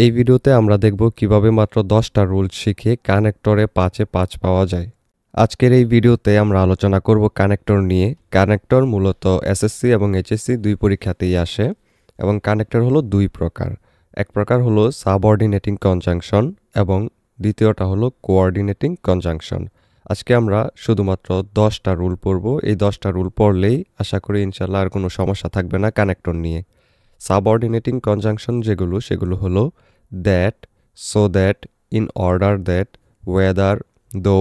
এই ভিডিওতে আমরা দেখব কিভাবে মাত্র 10টা রুল শিখে কানেক্টরে 5-এ 5 পাওয়া যায়। আজকের এই ভিডিওতে আমরা আলোচনা করব কানেক্টর নিয়ে। কানেক্টর মূলত এসএসসি এবং এইচএসসি দুই পরীক্ষাতেই আসে এবং কানেক্টর হলো দুই প্রকার। এক প্রকার হলো সাবঅর্ডিনেটিং কনজাংশন এবং দ্বিতীয়টা হলো কোঅর্ডিনেটিং কনজাংশন। আজকে আমরা শুধুমাত্র 10টা রুল পড়ব। এই 10টা রুল পড়লেই আশা করি ইনশাআল্লাহ আর কোনো সমস্যা থাকবে না কানেক্টর নিয়ে। সাবঅর্ডিনেটিং কনজাংশন সেগুলো হলো that, so that, in order that, whether, though,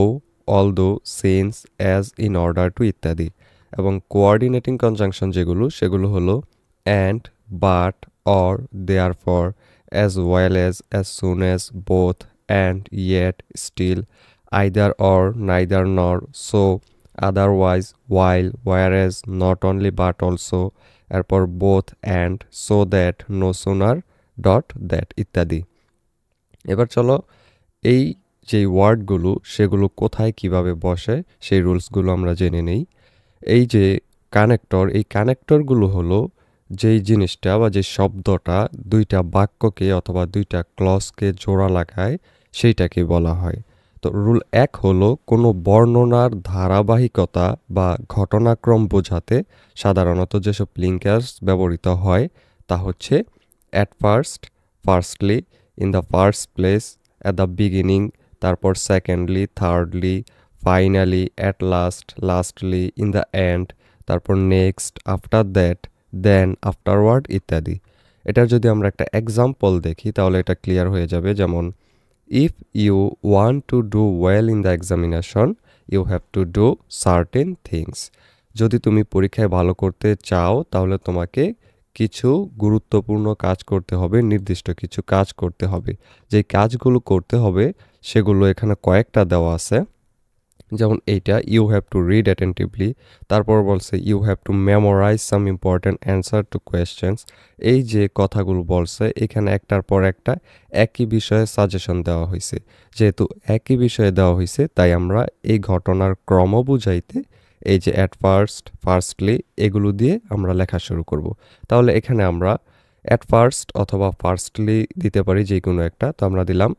although, since, as, in order to ইত্যাদি। এবং কোঅর্ডিনেটিং কনজাংশন সেগুলো হলো and, but, or, therefore, as well as soon as, both, and, yet, still, either or, neither nor, so, otherwise, while, whereas, not only but also, এরপর both, and, so that, no sooner, dot, that ইত্যাদি। এবার চলো এই যে ওয়ার্ডগুলো সেগুলো কোথায় কিভাবে বসে সেই রুলসগুলো আমরা জেনে নেই। এই যে কানেক্টর, এই কানেক্টরগুলো হলো যেই জিনিসটা বা যে শব্দটা দুইটা বাক্যকে অথবা দুইটা ক্লজকে জোড়া লাগায় সেইটাকে বলা হয়। তো রুল 1 হলো কোনো বর্ণনার ধারাবাহিকতা বা ঘটনাক্রম বোঝাতে সাধারণত যেসব লিঙ্কার্স ব্যবহৃত হয় তা হচ্ছে at first, firstly, in the first place, at the beginning, তারপর secondly, thirdly, finally, at last, lastly, in the end, তারপর next, after that, then, afterward ইত্যাদি। এটার যদি আমরা একটা এক্সাম্পল দেখি তাহলে এটা ক্লিয়ার হয়ে যাবে। যেমন if you want to do well in the examination, you have to do certain things. যদি তুমি পরীক্ষায় ভালো করতে চাও তাহলে তোমাকে কিছু গুরুত্বপূর্ণ কাজ করতে হবে, নির্দিষ্ট কিছু কাজ করতে হবে। যে কাজগুলো করতে হবে সেগুলো এখানে কয়েকটা দেওয়া আছে। যেমন এইটা, you have to read attentively, তারপর বলছে you have to memorise some important answer to questions. এই যে কথাগুলো বলছে এখানে একটার পর একটা একই বিষয়ে সাজেশন দেওয়া হয়েছে। যেহেতু একই বিষয়ে দেওয়া হয়েছে তাই আমরা এই ঘটনার ক্রম বুঝাইতে এই যে অ্যাট ফার্স্ট, ফার্স্টলি এগুলো দিয়ে আমরা লেখা শুরু করব। তাহলে এখানে আমরা অ্যাট ফার্স্ট অথবা ফার্স্টলি দিতে পারি যে কোনো একটা। তো আমরা দিলাম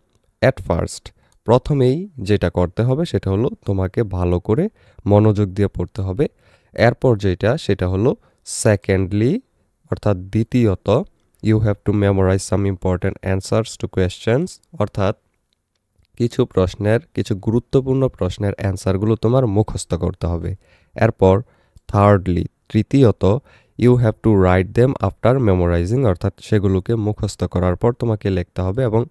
অ্যাট ফার্স্ট। প্রথমেই যেটা করতে হবে সেটা হলো তোমাকে ভালো করে মনোযোগ দিয়ে পড়তে হবে। এরপর সেটা হলো সেকেন্ডলি অর্থাৎ দ্বিতীয়ত, you have to memorise some important answers to questions, অর্থাৎ কিছু গুরুত্বপূর্ণ প্রশ্নের অ্যান্সারগুলো তোমার মুখস্থ করতে হবে। এরপর থার্ডলি তৃতীয়ত, you have to write them after memorising, অর্থাৎ সেগুলোকে মুখস্থ করার পর তোমাকে লিখতে হবে। এবং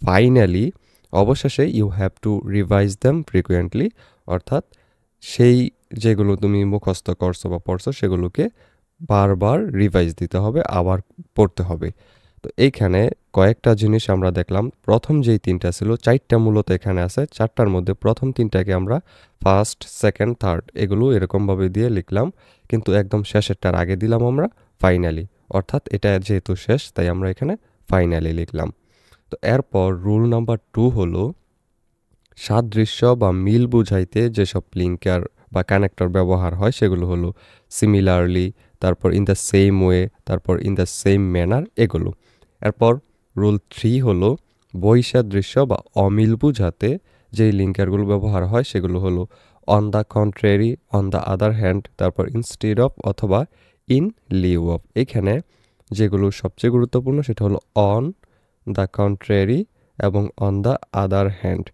ফাইনালি অবশেষে you have to revise them frequently, অর্থাৎ সেই যেগুলো তুমি মুখস্থ করছো বা পড়ছো সেগুলোকে বারবার রিভাইজ দিতে হবে, আবার পড়তে হবে। তো এইখানে কয়েকটা জিনিস আমরা দেখলাম। প্রথম যেই তিনটা ছিল, চারটা মূলত এখানে আছে, চারটার মধ্যে প্রথম তিনটাকে আমরা ফার্স্ট, সেকেন্ড, থার্ড এগুলো এরকমভাবে দিয়ে লিখলাম, কিন্তু একদম শেষেরটার আগে দিলাম আমরা ফাইনালি, অর্থাৎ এটা যেহেতু শেষ তাই আমরা এখানে ফাইনালি লিখলাম। তো এরপর রুল নাম্বার 2 হলো সাদৃশ্য বা মিল বুঝাইতে যেসব লিঙ্কার বা কানেক্টর ব্যবহার হয় সেগুলো হলো সিমিলারলি, তারপর ইন দ্য সেম ওয়ে, তারপর ইন দ্য সেম ম্যানার এগুলো। এরপর রুল 3 হলো বৈসাদৃশ্য বা অমিল বুঝাতে যেই লিঙ্কারগুলো ব্যবহার হয় সেগুলো হলো on the contrary, on the other hand, তারপর ইনস্টিড অফ অথবা ইন লিউ অফ। এখানে যেগুলো সবচেয়ে গুরুত্বপূর্ণ সেটা হলো অন দ্য কন্ট্রারি এবং অন দ্য আদার হ্যান্ড।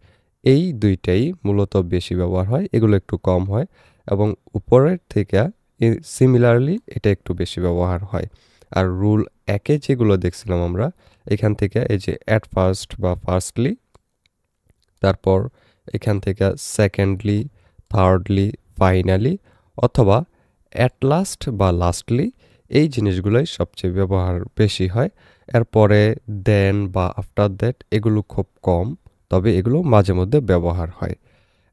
এই দুইটাই মূলত বেশি ব্যবহার হয়, এগুলো একটু কম হয়। এবং উপরের থেকে সিমিলারলি এটা একটু বেশি ব্যবহার হয়। আর রুল 1-এ যেগুলো দেখছিলাম আমরা, এখান থেকে এই যে অ্যাট ফার্স্ট বা ফার্স্টলি, তারপর এখান থেকে সেকেন্ডলি, থার্ডলি, ফাইনালি অথবা অ্যাট লাস্ট বা লাস্টলি, এই জিনিসগুলোই সবচেয়ে ব্যবহার বেশি হয়। এরপরে দেন বা আফটার দ্যাট এগুলো খুব কম, তবে এগুলো মাঝে মধ্যে ব্যবহার হয়।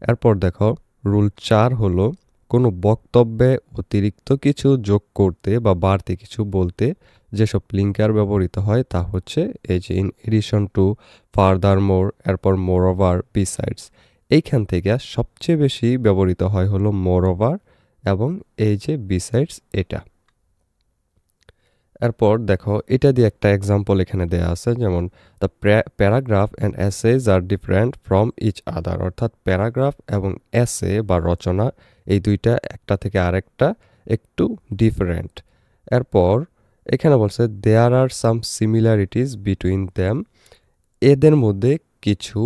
এরপর দেখো রুল 4 হলো কোনো বক্তব্যে অতিরিক্ত কিছু যোগ করতে বা বাড়তি কিছু বলতে যেসব লিঙ্কার ব্যবহৃত হয় তা হচ্ছে এই যে ইন এডিশন টু, ফার্দার মোর, এরপর মোর ওভার, বিসাইডস। এইখান থেকে সবচেয়ে বেশি ব্যবহৃত হয় হলো মোর ওভার এবং এই যে বিসাইডস এটা। এরপর দেখো এটা দিয়ে একটা এক্সাম্পল এখানে দেয়া আছে, যেমন the paragraph and essays are different from each other, অর্থাৎ প্যারাগ্রাফ এবং এসে বা রচনা এই দুইটা একটা থেকে আরেকটা একটু ডিফারেন্ট। এরপর এখানে বলছে দেয়ার আর সাম সিমিলারিটিস বিটুইন দ্যাম, এদের মধ্যে কিছু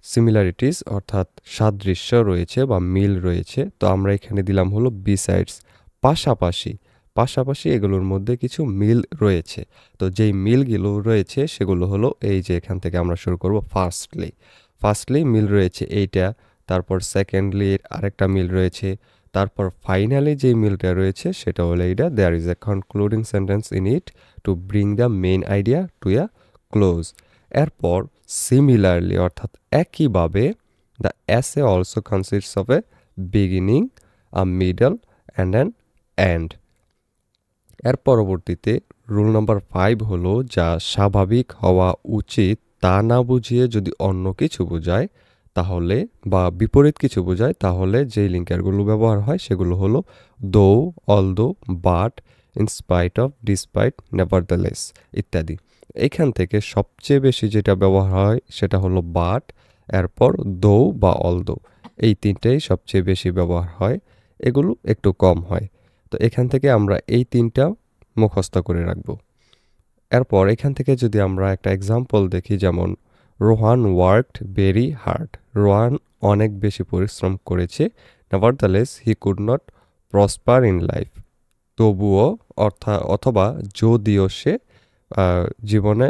সিমিলারিটিস অর্থাৎ সাদৃশ্য রয়েছে বা মিল রয়েছে। তো আমরা এখানে দিলাম হলো বিসাইডস, পাশাপাশি, পাশাপাশি এগুলোর মধ্যে কিছু মিল রয়েছে। তো যেই মিলগুলো রয়েছে সেগুলো হলো এই যে এখান থেকে আমরা শুরু করব ফার্স্টলি মিল রয়েছে এইটা, তারপর সেকেন্ডলি আরেকটা মিল রয়েছে, তারপর ফাইনালি যেই মিলটা রয়েছে সেটা হলো এইটা, there is a concluding sentence in it to bring the main idea to a close. এরপর সিমিলারলি অর্থাৎ একইভাবে the essay also consists of a beginning, a middle and an end. এর পরবর্তীতে রুল নাম্বার 5 হলো, যা স্বাভাবিক হওয়া উচিত তা না বুঝিয়ে যদি অন্য কিছু বোঝায় তাহলে বা বিপরীত কিছু বোঝায় তাহলে যেই লিঙ্কারগুলো ব্যবহার হয় সেগুলো হলো though, although, but, in spite of, despite, nevertheless ইত্যাদি। এখান থেকে সবচেয়ে বেশি যেটা ব্যবহার হয় সেটা হলো বাট, এরপর দো বা অলদো, এই তিনটেই সবচেয়ে বেশি ব্যবহার হয়, এগুলো একটু কম হয়। তো এখান থেকে আমরা এই তিনটা মুখস্থ করে রাখব। এরপর এখান থেকে যদি আমরা একটা এক্সাম্পল দেখি, যেমন Rohan worked very hard, Rohan অনেক বেশি পরিশ্রম করেছে, নেভারদালেস he could not prosper in life, তবুও অথবা যদিও সে জীবনে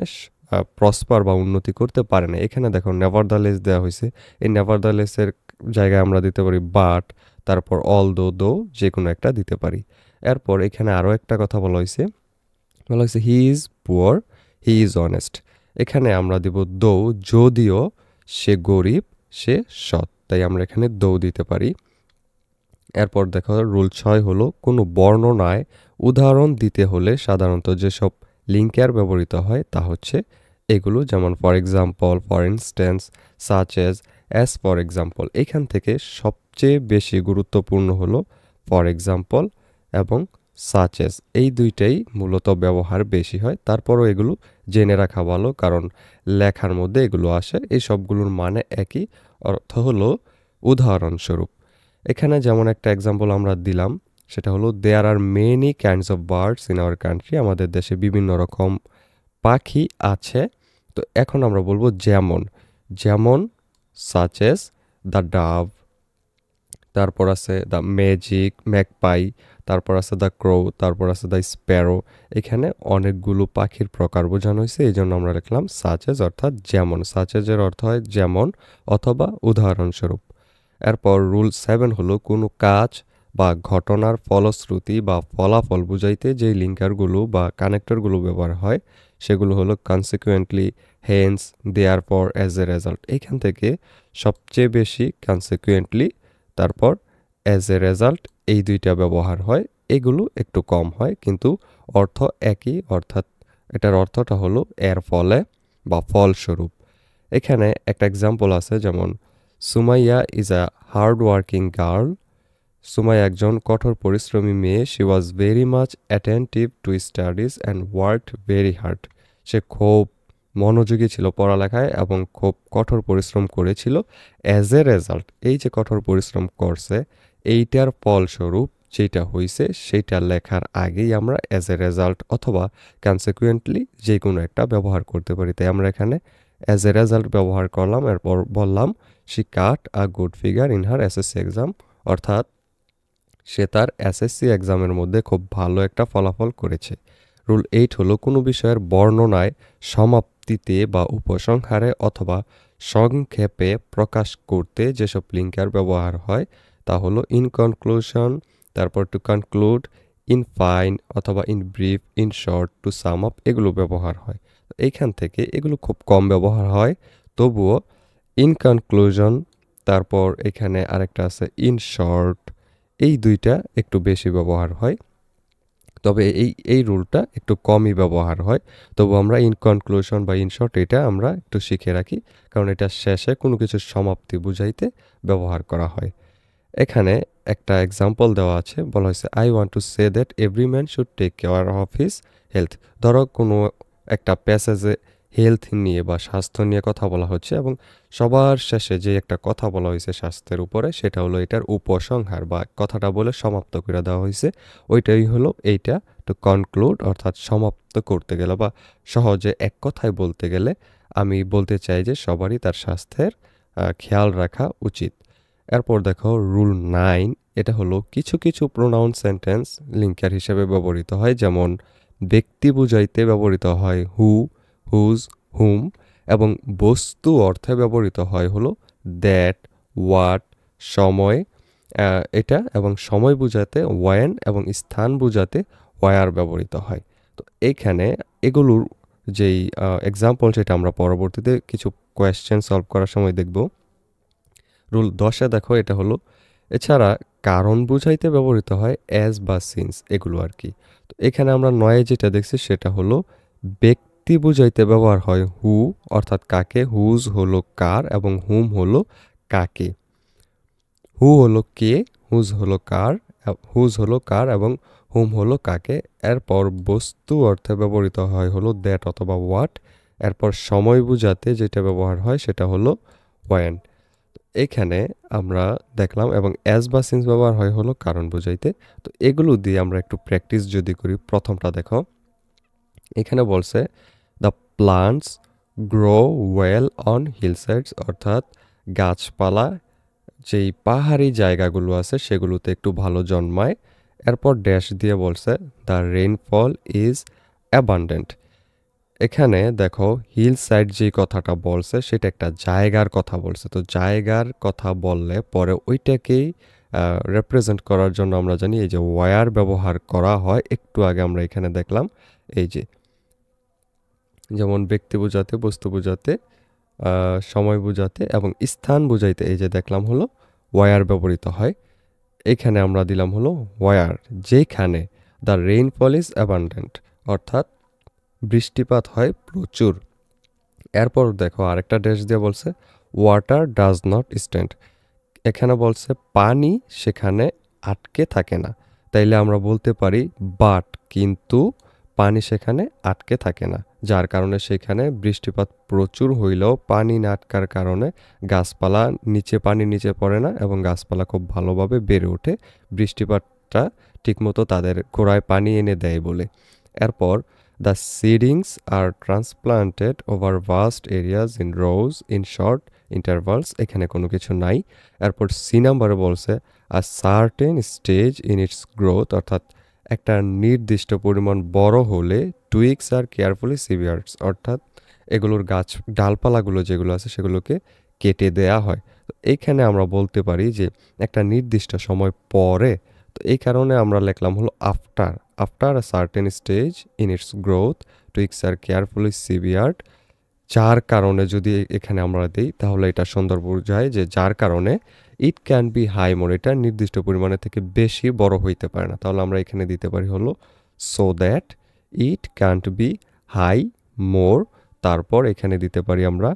প্রসপার বা উন্নতি করতে পারে না। এখানে দেখো নেভারদালেস দেওয়া হয়েছে, এই নেভারদালেসের জায়গায় আমরা দিতে পারি বাট, তারপর অলদো, দো, যে কোনো একটা দিতে পারি। এরপর এখানে আরও একটা কথা বলা হয়েছে he is poor, he is honest, এখানে আমরা দিব দো, যদিও সে গরিব সে সৎ, তাই আমরা এখানে দো দিতে পারি। এরপর দেখো রুল 6 হলো, কোনো বর্ণনায় উদাহরণ দিতে হলে সাধারণত যেসব লিঙ্কার ব্যবহৃত হয় তা হচ্ছে এগুলো, যেমন for example, for instance, such as for example. এখান থেকে সবচেয়ে বেশি গুরুত্বপূর্ণ হলো ফর এক্সাম্পল এবং সাচ অ্যাজ, এই দুইটাই মূলত ব্যবহার বেশি হয়। তারপরও এগুলো জেনে রাখা ভালো, কারণ লেখার মধ্যে এগুলো আসে, এই সবগুলোর মানে একই, অর্থ হলো উদাহরণস্বরূপ। এখানে যেমন একটা এক্সাম্পল আমরা দিলাম, সেটা হলো there are many kinds of birds in our country, আমাদের দেশে বিভিন্ন রকম পাখি আছে। তো এখন আমরা বলবো যেমন, যেমন সাচ এস দ্য ডাভ, তারপর আছে দ্য ম্যাকপাই, তারপর আছে দ্য ক্রো, তারপর আছে দ্য স্প্যারো। এখানে অনেকগুলো পাখির প্রকার বোঝানো হয়েছে, এই জন্য আমরা লিখলাম সাচ এস, অর্থাৎ যেমন। সাচ এসের অর্থ হয় যেমন অথবা উদাহরণস্বরূপ। এরপর রুল 7 হলো, কোনো কাজ বা ঘটনার ফলশ্রুতি বা ফলাফল বুঝাইতে যেই লিঙ্কারগুলো বা কানেক্টরগুলো ব্যবহার হয় সেগুলো হলো consequently, hence, therefore, as a result. এখান থেকে সবচেয়ে বেশি কনসিকুয়েন্টলি, তারপর অ্যাজ এ রেজাল্ট, এই দুইটা ব্যবহার হয়, এগুলো একটু কম হয় কিন্তু অর্থ একই, অর্থাৎ এটার অর্থটা হলো এর ফলে বা ফলস্বরূপ। এখানে একটা এক্সাম্পল আছে, যেমন Sumaiya is a hard working girl, Sumaiya একজন কঠোর পরিশ্রমী মেয়ে, she was very much attentive to studies and worked very hard, সে খুব মনোযোগী ছিল পড়ালেখায় এবং খুব কঠোর পরিশ্রম করেছিল। অ্যাজ এ রেজাল্ট, এই যে কঠোর পরিশ্রম করছে এইটার ফলস্বরূপ যেটা হয়েছে সেইটা লেখার আগেই আমরা অ্যাজ এ রেজাল্ট অথবা কনসিকুয়েন্টলি যে কোনো একটা ব্যবহার করতে পারি। তাই আমরা এখানে অ্যাজ এ রেজাল্ট ব্যবহার করলাম। এরপর বললাম she cut a good figure in her SSC exam, অর্থাৎ সে তার এসএসসি এক্সামের মধ্যে খুব ভালো একটা ফলাফল করেছে। রুল 8 হলো, কোনো বিষয়ের বর্ণনায় সমাপ্তিতে বা উপসংহারে অথবা সংক্ষেপে প্রকাশ করতে যেসব লিঙ্কার ব্যবহার হয় তা হলো ইন কনক্লুশন, তারপর টু কনক্লুড, ইন ফাইন অথবা in brief, in short, to sum up, এগুলো ব্যবহার হয়। এইখান থেকে এগুলো খুব কম ব্যবহার হয়, তবুও ইন কনক্লুশন, তারপর এখানে আরেকটা আছে ইন শর্ট, এই দুইটা একটু বেশি ব্যবহার হয়, তবে এই রুলটা একটু কমই ব্যবহার হয়। তবু আমরা ইন কনক্লুশন বা ইন শর্ট এটা আমরা একটু শিখে রাখি, কারণ এটা শেষে কোনো কিছুর সমাপ্তি বুঝাইতে ব্যবহার করা হয়। এখানে একটা এক্সাম্পল দেওয়া আছে, বলা হয়েছে I want to say that every man should take care of his health. ধরো কোনো একটা প্যাসেজে হেলথ নিয়ে বা স্বাস্থ্য নিয়ে কথা বলা হচ্ছে এবং সবার শেষে যে একটা কথা বলা হয়েছে স্বাস্থ্যের উপরে, সেটা হলো এটার উপসংহার বা কথাটা বলে সমাপ্ত করে দেওয়া হয়েছে। ওইটাই হলো এইটা, টু কনক্লুড, অর্থাৎ সমাপ্ত করতে গেলে বা সহজে এক কথায় বলতে গেলে আমি বলতে চাই যে সবারই তার স্বাস্থ্যের খেয়াল রাখা উচিত। এরপর দেখো রুল 9, এটা হলো কিছু কিছু প্রোনাউন সেন্টেন্স লিঙ্কার হিসেবে ব্যবহৃত হয়, যেমন ব্যক্তি বুঝাইতে ব্যবহৃত হয় হু, হুজ, হুম, এবং বস্তু অর্থে ব্যবহৃত হয় হলো দ্যাট, হোয়াট, সময় এটা, এবং সময় বুঝাতে ওয়েন এবং স্থান বুঝাতে ওয়ার ব্যবহৃত হয়। তো এইখানে এগুলোর যেই এক্সাম্পল সেটা আমরা পরবর্তীতে কিছু কোয়েশ্চেন সলভ করার সময় দেখব। রুল 10-এ দেখো, এটা হলো এছাড়া কারণ বুঝাইতে ব্যবহৃত হয় অ্যাজ বা সিন্স, এগুলো আর কি। তো এখানে আমরা 9-এ যেটা দেখছি সেটা হলো ব্যক্তি বুঝাইতে ব্যবহার হয় হু, অর্থাৎ কাকে, হুজ হলো কার এবং হুম হলো কাকে। হু হলো কে, হুজ হলো কার এবং হুম হলো কাকে। এরপর বস্তু অর্থে ব্যবহৃত হয় হলো দ্যাট অথবা হোয়াট। এরপর সময় বুঝাতে যেটা ব্যবহার হয় সেটা হলো ওয়েন। এখানে আমরা দেখলাম, এবং অ্যাজ বা সিন্স ব্যবহার হয় হলো কারণ বুঝাইতে। তো এগুলো দিয়ে আমরা একটু প্র্যাকটিস যদি করি, প্রথমটা দেখো, এখানে বলছে the plants grow well on hillsides, অর্থাৎ গাছপালা যেই পাহাড়ি জায়গাগুলো আছে সেগুলোতে একটু ভালো জন্মায়। এরপর ড্যাশ দিয়ে বলছে দ্য রেইনফল ইজ অ্যাবান্ডেন্ট। এখানে দেখো হিল সাইড যে কথাটা বলছে সেটা একটা জায়গার কথা বলছে। তো জায়গার কথা বললে পরে ওইটাকেই রিপ্রেজেন্ট করার জন্য আমরা জানি এই যে ওয়ার ব্যবহার করা হয়। একটু আগে আমরা এখানে দেখলাম, এই যে যেমন ব্যক্তি বোঝাতে, বস্তু বোঝাতে, সময় বোঝাতে এবং স্থান বুঝাইতে এই যে দেখলাম হলো ওয়ার ব্যবহৃত হয়। এখানে আমরা দিলাম হলো ওয়ার, যেখানে দ্য রেইনফল ইজ অ্যাবান্ডেন্ট, অর্থাৎ বৃষ্টিপাত হয় প্রচুর। এরপর দেখো আরেকটা ড্যাশ দিয়ে বলছে ওয়াটার ডাজ নট স্ট্যান্ড। এখানে বলছে পানি সেখানে আটকে থাকে না। তাইলে আমরা বলতে পারি বাট, কিন্তু পানি সেখানে আটকে থাকে না, যার কারণে সেখানে বৃষ্টিপাত প্রচুর হইলেও পানি না আটকার কারণে গাছপালা পানি নিচে পড়ে না এবং গাছপালা খুব ভালোভাবে বেড়ে ওঠে, বৃষ্টিপাতটা ঠিকমতো তাদের গোড়ায় পানি এনে দেয় বলে। এরপর the seedlings are transplanted over vast areas in rows in short intervals, এখানে কোনো কিছু নাই। এরপর সি নাম্বারে বলছে a certain stage in its growth, অর্থাৎ একটা নির্দিষ্ট পরিমাণ বড় হলে টুইক্স আর কেয়ারফুলি সিভিয়ার্স, অর্থাৎ এগুলোর ডালপালাগুলো যেগুলো আছে সেগুলোকে কেটে দেয়া হয়। তো এইখানে আমরা বলতে পারি যে একটা নির্দিষ্ট সময় পরে। তো এই কারণে আমরা লিখলাম হলো after a certain stage in its growth twigs are carefully severed. যার কারণে যদি এখানে আমরা দিই তাহলে এটা সুন্দর বোঝায় যে যার কারণে ইট ক্যান বি হাই মোর, এটা নির্দিষ্ট পরিমাণে থেকে বেশি বড় হইতে পারে না। তাহলে আমরা এখানে দিতে পারি হলো so that it can't be high more. তারপর এখানে দিতে পারি আমরা,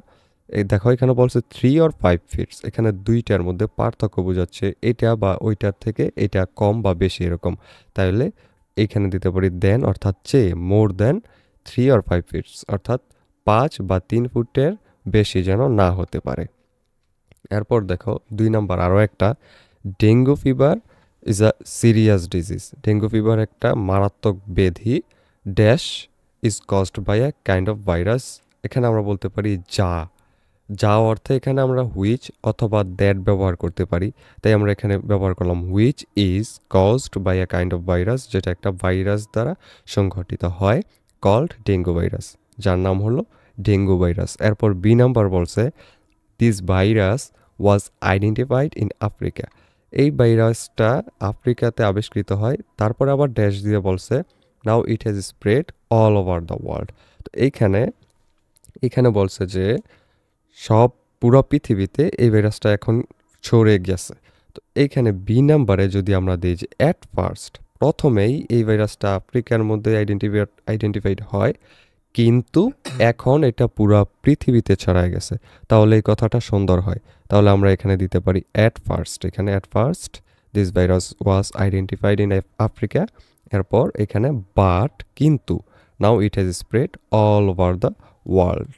এই দেখো এখানে বলছে 3 or 5 ফিটস, এখানে দুইটার মধ্যে পার্থক্য বোঝাচ্ছে, এটা বা ওইটার থেকে এটা কম বা বেশি এরকম। তাহলে এইখানে দিতে পারি দেন, অর্থাৎ চেয়ে, মোর দেন 3 or 5 ফিটস, অর্থাৎ 5 বা 3 ফুটের বেশি যেন না হতে পারে। এরপর দেখো 2 নাম্বার আরও একটা, dengue fever is a serious disease. Dengue fever একটা মারাত্মক ব্যাধি, dash is caused by a kind of virus. এখানে আমরা বলতে পারি যা অর্থে এখানে আমরা হুইচ অথবা দ্যাট ব্যবহার করতে পারি। তাই আমরা এখানে ব্যবহার করলাম which is caused by a kind of virus, যেটা একটা ভাইরাস দ্বারা সংঘটিত হয়, কল্ড ডেঙ্গু ভাইরাস, যার নাম হলো ডেঙ্গু ভাইরাস। এরপর বি নাম্বার বলছে this virus was identified in Africa. এই ভাইরাসটা আফ্রিকাতে আবিষ্কৃত হয়। তারপর আবার ড্যাশ দিয়ে বলছে now it has spread all over the world. তো এখানে বলছে যে পুরো পৃথিবীতে এই ভাইরাসটা এখন ছড়িয়ে গেছে। তো এইখানে বি নাম্বারে যদি আমরা দিই যে প্রথমেই এই ভাইরাসটা আফ্রিকার মধ্যে আইডেন্টিফাইড হয়, কিন্তু এখন এটা পুরা পৃথিবীতে ছড়ায় গেছে। তাহলে এই কথাটা সুন্দর হয়। তাহলে আমরা এখানে দিতে পারি অ্যাট ফার্স্ট, এখানে at first this virus was identified in Africa. এরপর এখানে বাট কিন্তু now it has spread all over the world.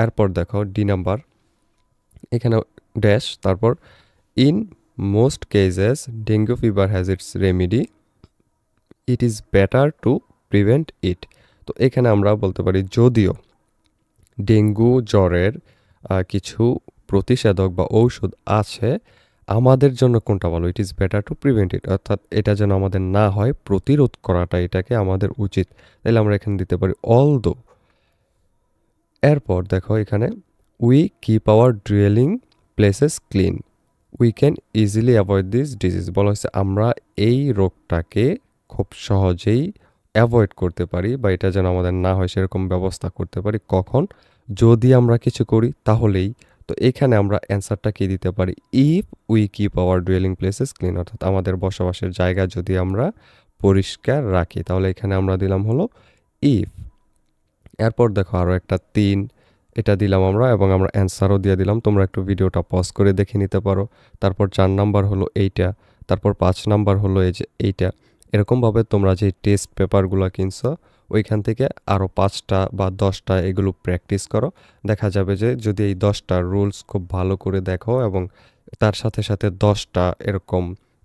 এরপর দেখো ডি নাম্বার, এখানে ড্যাশ, তারপর in most cases dengue fever has its remedy, it is better to prevent it. তো এখানে আমরা বলতে পারি যদিও ডেঙ্গু জ্বরের কিছু প্রতিষেধক বা ঔষধ আছে, আমাদের জন্য কোনটা ভালো, ইট ইজ বেটার টু প্রিভেন্ট ইট, অর্থাৎ এটা যেন আমাদের না হয়, প্রতিরোধ করাটা এটাকে আমাদের উচিত। তাহলে আমরা এখানে দিতে পারি অলদো। এরপর দেখো এখানে we keep our duelling places clean, we can easily avoid this disease. বলা হয়েছে আমরা এই রোগটাকে খুব সহজেই অ্যাভয়েড করতে পারি বা এটা যেন আমাদের না হয় সেরকম ব্যবস্থা করতে পারি। কখন? যদি আমরা কিছু করি তাহলেই। তো এখানে আমরা অ্যান্সারটা কি দিতে পারি, if we keep our duelling places clean, অর্থাৎ আমাদের বসবাসের জায়গা যদি আমরা পরিষ্কার রাখি, তাহলে এখানে আমরা দিলাম হলো ইফ। এরপর দেখো আরও একটা 3, এটা দিলাম আমরা এবং আমরা অ্যান্সারও দিয়ে দিলাম। তোমরা একটু ভিডিওটা পজ করে দেখে নিতে পারো। তারপর 4 নাম্বার হলো এইটা, তারপর 5 নাম্বার হলো এই যে এইটা। এরকমভাবে তোমরা যে টেস্ট পেপারগুলো কিনছো ওইখান থেকে আরও 5টা বা 10টা এগুলো প্র্যাকটিস করো। দেখা যাবে যে যদি এই 10টা রুলস খুব ভালো করে দেখো এবং তার সাথে সাথে 10টা এরকম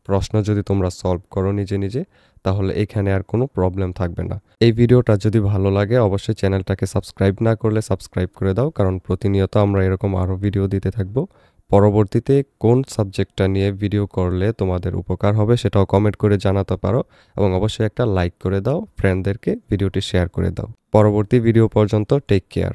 প্রশ্ন যদি তোমরা সলভ করো নিজে নিজে, তাহলে এখানে আর কোনো প্রবলেম থাকবে না। এই ভিডিওটা যদি ভালো লাগে অবশ্যই চ্যানেলটাকে সাবস্ক্রাইব না করলে সাবস্ক্রাইব করে দাও, কারণ প্রতিনিয়ত আমরা এরকম আরও ভিডিও দিতে থাকবো। পরবর্তীতে কোন সাবজেক্টটা নিয়ে ভিডিও করলে তোমাদের উপকার হবে সেটাও কমেন্ট করে জানাতে পারো এবং অবশ্যই একটা লাইক করে দাও, ফ্রেন্ডদেরকে ভিডিওটি শেয়ার করে দাও। পরবর্তী ভিডিও পর্যন্ত টেক কেয়ার।